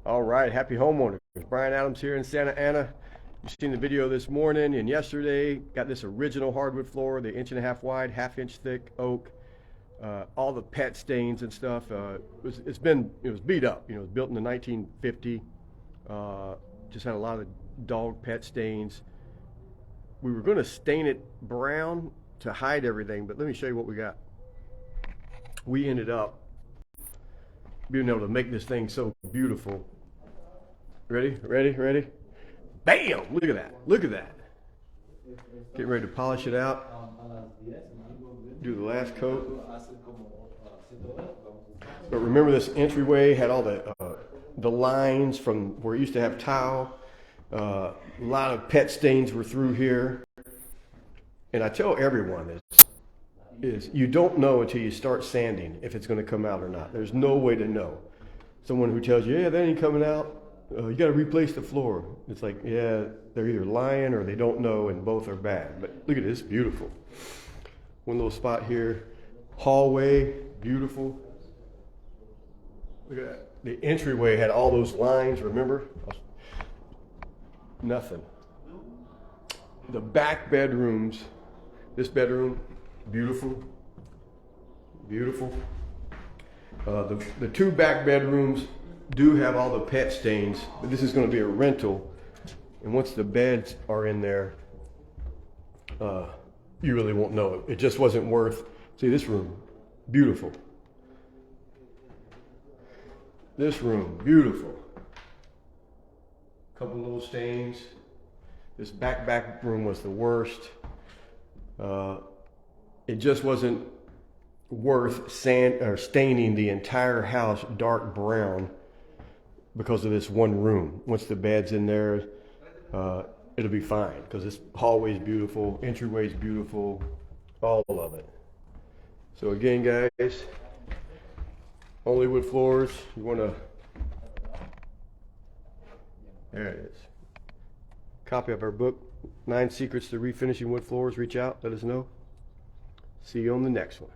All right, happy homeowners. Brian Adams here in Santa Ana. You've seen the video this morning and yesterday. Got this original hardwood floor, the 1.5 inch wide, 1/2 inch thick oak. All the pet stains and stuff. It was beat up. You know, it was built in the 1950. Just had a lot of dog pet stains. We were going to stain it brown to hide everything, but let me show you what we got. We ended up being able to make this thing so beautiful. Ready? Bam! Look at that. Look at that. Getting ready to polish it out. Do the last coat. But remember, this entryway had all the lines from where it used to have tile. A lot of pet stains were through here. And I tell everyone is you don't know until you start sanding if it's going to come out or not. There's no way to know. Someone who tells you, yeah, that ain't coming out, you got to replace the floor. It's like, yeah, they're either lying or they don't know, and both are bad. But look at this, beautiful. One little spot here, hallway, beautiful. Look at that. The entryway had all those lines, remember? Nothing. The back bedrooms, this bedroom, beautiful, beautiful. The two back bedrooms do have all the pet stains, but this is going to be a rental. And once the beds are in there, you really won't know it. It just wasn't worth. See this room, beautiful. This room, beautiful. Couple little stains. This back room was the worst. It just wasn't worth staining the entire house dark brown because of this one room. Once the bed's in there, it'll be fine because this hallway's beautiful, entryway's beautiful, all of it. So again, guys, OnlyWoodFloors, you want to, there it is. Copy of our book, 9 Secrets to Refinishing Wood Floors. Reach out, let us know. See you on the next one.